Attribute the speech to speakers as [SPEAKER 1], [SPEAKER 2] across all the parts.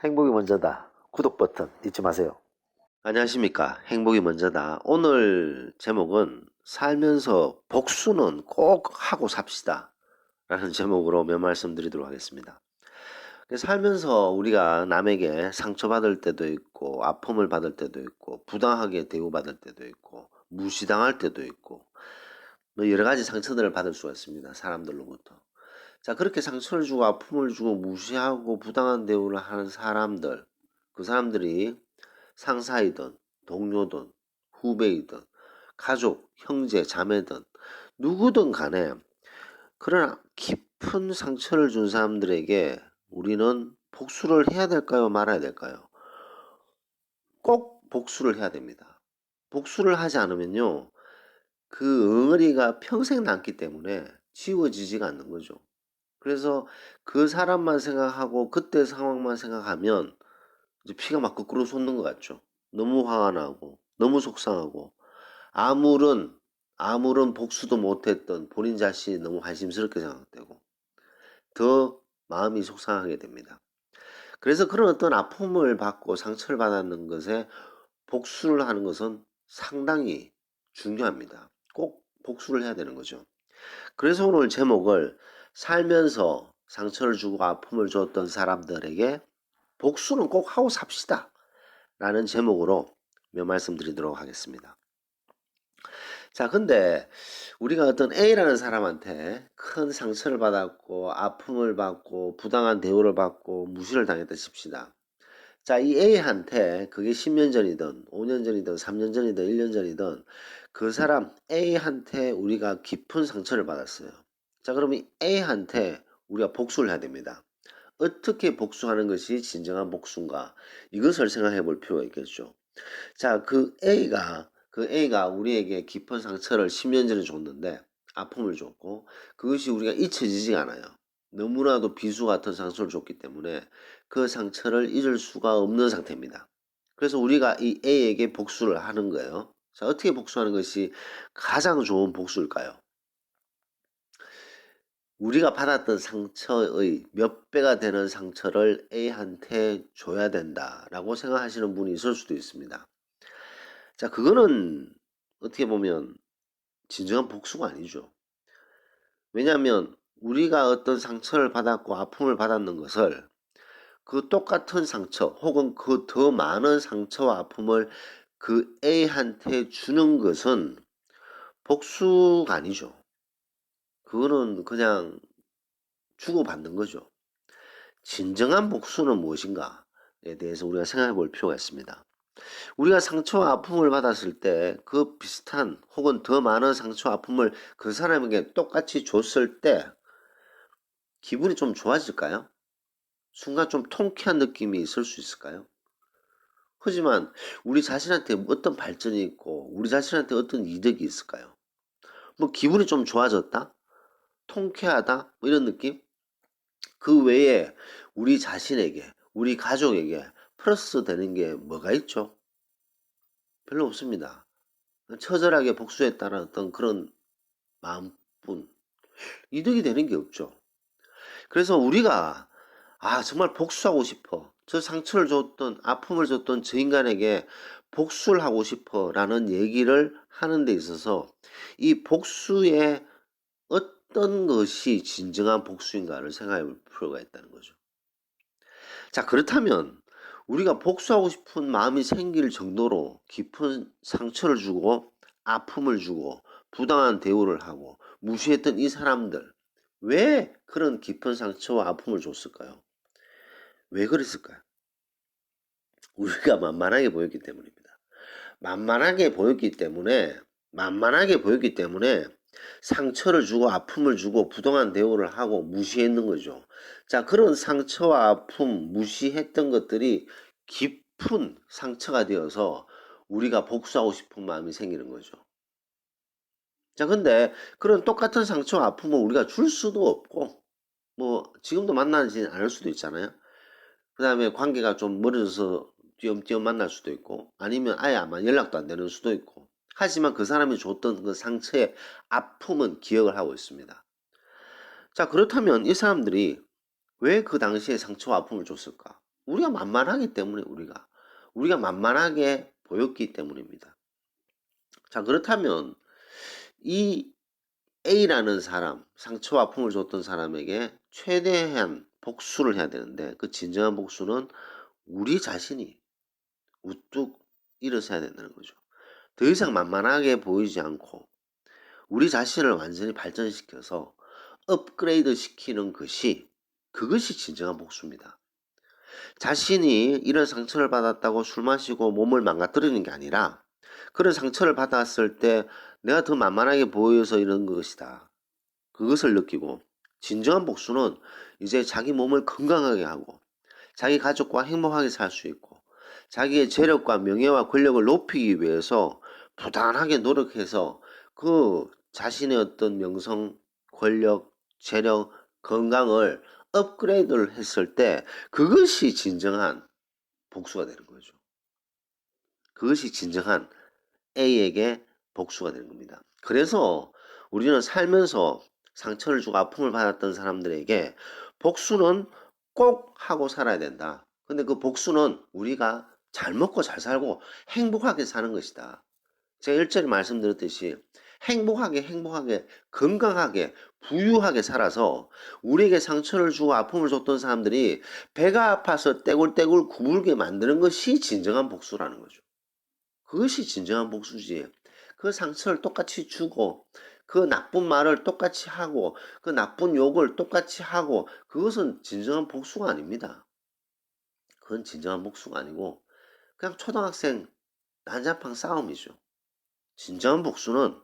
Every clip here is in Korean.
[SPEAKER 1] 행복이 먼저다. 구독 버튼 잊지 마세요. 안녕하십니까. 행복이 먼저다. 오늘 제목은 살면서 복수는 꼭 하고 삽시다. 라는 제목으로 몇 말씀 드리도록 하겠습니다. 살면서 우리가 남에게 상처받을 때도 있고, 아픔을 받을 때도 있고, 부당하게 대우받을 때도 있고, 무시당할 때도 있고, 여러 가지 상처들을 받을 수가 있습니다. 사람들로부터. 자, 그렇게 상처를 주고 아픔을 주고 무시하고 부당한 대우를 하는 사람들, 그 사람들이 상사이든 동료든 후배이든 가족, 형제, 자매든 누구든 간에 그러나 깊은 상처를 준 사람들에게 우리는 복수를 해야 될까요? 말아야 될까요? 꼭 복수를 해야 됩니다. 복수를 하지 않으면요, 그 응어리가 평생 남기 때문에 지워지지가 않는 거죠. 그래서 그 사람만 생각하고 그때 상황만 생각하면 이제 피가 막 거꾸로 솟는 것 같죠. 너무 화가 나고 너무 속상하고 아무런 복수도 못했던 본인 자신이 너무 한심스럽게 생각되고 더 마음이 속상하게 됩니다. 그래서 그런 어떤 아픔을 받고 상처를 받았는 것에 복수를 하는 것은 상당히 중요합니다. 꼭 복수를 해야 되는 거죠. 그래서 오늘 제목을 살면서 상처를 주고 아픔을 줬던 사람들에게 복수는 꼭 하고 삽시다 라는 제목으로 몇 말씀 드리도록 하겠습니다. 자, 근데 우리가 어떤 A라는 사람한테 큰 상처를 받았고 아픔을 받고 부당한 대우를 받고 무시를 당했다 칩시다. 자, 이 A한테 그게 10년 전이든 5년 전이든 3년 전이든 1년 전이든 그 사람 A한테 우리가 깊은 상처를 받았어요. 자, 그러면 A한테 우리가 복수를 해야 됩니다. 어떻게 복수하는 것이 진정한 복수인가? 이것을 생각해 볼 필요가 있겠죠. 자, 그 A가 우리에게 깊은 상처를 10년 전에 줬는데, 아픔을 줬고, 그것이 우리가 잊혀지지가 않아요. 너무나도 비수 같은 상처를 줬기 때문에 그 상처를 잊을 수가 없는 상태입니다. 그래서 우리가 이 A에게 복수를 하는 거예요. 자, 어떻게 복수하는 것이 가장 좋은 복수일까요? 우리가 받았던 상처의 몇 배가 되는 상처를 A한테 줘야 된다라고 생각하시는 분이 있을 수도 있습니다. 자, 그거는 어떻게 보면 진정한 복수가 아니죠. 왜냐하면 우리가 어떤 상처를 받았고 아픔을 받았는 것을 그 똑같은 상처 혹은 그 더 많은 상처와 아픔을 그 A한테 주는 것은 복수가 아니죠. 그거는 그냥 주고받는 거죠. 진정한 복수는 무엇인가에 대해서 우리가 생각해 볼 필요가 있습니다. 우리가 상처와 아픔을 받았을 때 그 비슷한 혹은 더 많은 상처와 아픔을 그 사람에게 똑같이 줬을 때 기분이 좀 좋아질까요? 순간 좀 통쾌한 느낌이 있을 수 있을까요? 하지만 우리 자신한테 어떤 발전이 있고 우리 자신한테 어떤 이득이 있을까요? 뭐 기분이 좀 좋아졌다? 통쾌하다? 뭐 이런 느낌? 그 외에 우리 자신에게, 우리 가족에게 플러스 되는 게 뭐가 있죠? 별로 없습니다. 처절하게 복수했다는 어떤 그런 마음뿐 이득이 되는 게 없죠. 그래서 우리가 정말 복수하고 싶어. 저 상처를 줬던 아픔을 줬던 저 인간에게 복수를 하고 싶어 라는 얘기를 하는 데 있어서 이 복수의 어떤 것이 진정한 복수인가를 생각해 볼 필요가 있다는 거죠. 자, 그렇다면 우리가 복수하고 싶은 마음이 생길 정도로 깊은 상처를 주고 아픔을 주고 부당한 대우를 하고 무시했던 이 사람들, 왜 그런 깊은 상처와 아픔을 줬을까요? 왜 그랬을까요? 우리가 만만하게 보였기 때문입니다. 만만하게 보였기 때문에 상처를 주고 아픔을 주고 부당한 대우를 하고 무시했는 거죠. 자, 그런 상처와 아픔, 무시했던 것들이 깊은 상처가 되어서 우리가 복수하고 싶은 마음이 생기는 거죠. 자, 근데 그런 똑같은 상처와 아픔을 우리가 줄 수도 없고, 뭐, 지금도 만나지 않을 수도 있잖아요. 그 다음에 관계가 좀 멀어져서 띄엄띄엄 만날 수도 있고, 아니면 아예 아마 연락도 안 되는 수도 있고, 하지만 그 사람이 줬던 그 상처의 아픔은 기억을 하고 있습니다. 자, 그렇다면 이 사람들이 왜 그 당시에 상처와 아픔을 줬을까? 우리가 만만하기 때문에 우리가 만만하게 보였기 때문입니다. 자, 그렇다면 이 A라는 사람, 상처와 아픔을 줬던 사람에게 최대한 복수를 해야 되는데 그 진정한 복수는 우리 자신이 우뚝 일어서야 된다는 거죠. 더 이상 만만하게 보이지 않고 우리 자신을 완전히 발전시켜서 업그레이드 시키는 그것이 진정한 복수입니다. 자신이 이런 상처를 받았다고 술 마시고 몸을 망가뜨리는 게 아니라 그런 상처를 받았을 때 내가 더 만만하게 보여서 이런 것이다. 그것을 느끼고 진정한 복수는 이제 자기 몸을 건강하게 하고 자기 가족과 행복하게 살 수 있고 자기의 재력과 명예와 권력을 높이기 위해서 부단하게 노력해서 그 자신의 어떤 명성, 권력, 재력, 건강을 업그레이드를 했을 때 그것이 진정한 복수가 되는 거죠. 그것이 진정한 A에게 복수가 되는 겁니다. 그래서 우리는 살면서 상처를 주고 아픔을 받았던 사람들에게 복수는 꼭 하고 살아야 된다. 근데 그 복수는 우리가 잘 먹고 잘 살고 행복하게 사는 것이다. 제가 일전에 말씀드렸듯이 행복하게 건강하게 부유하게 살아서 우리에게 상처를 주고 아픔을 줬던 사람들이 배가 아파서 떼굴떼굴 구불게 만드는 것이 진정한 복수라는 거죠. 그것이 진정한 복수지. 그 상처를 똑같이 주고 그 나쁜 말을 똑같이 하고 그 나쁜 욕을 똑같이 하고 그것은 진정한 복수가 아닙니다. 그건 진정한 복수가 아니고 그냥 초등학생 난장판 싸움이죠. 진정한 복수는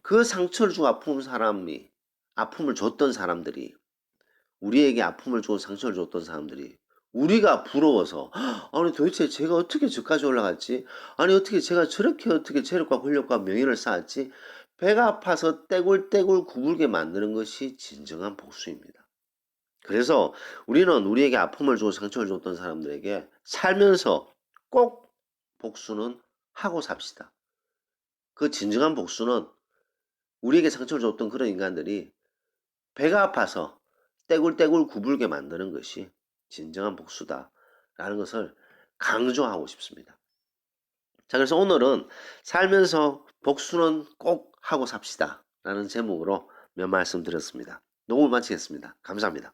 [SPEAKER 1] 그 상처를 주고 아픔을 줬던 사람들이 우리에게 아픔을 주고 상처를 줬던 사람들이 우리가 부러워서 아니 도대체 제가 어떻게 저까지 올라갔지? 아니 어떻게 제가 저렇게 어떻게 재력과 권력과 명예를 쌓았지? 배가 아파서 떼굴떼굴 구불게 만드는 것이 진정한 복수입니다. 그래서 우리는 우리에게 아픔을 주고 상처를 줬던 사람들에게 살면서 꼭 복수는 하고 삽시다. 그 진정한 복수는 우리에게 상처를 줬던 그런 인간들이 배가 아파서 떼굴떼굴 구불게 만드는 것이 진정한 복수다라는 것을 강조하고 싶습니다. 자, 그래서 오늘은 살면서 복수는 꼭 하고 삽시다 라는 제목으로 몇 말씀 드렸습니다. 녹음을 마치겠습니다. 감사합니다.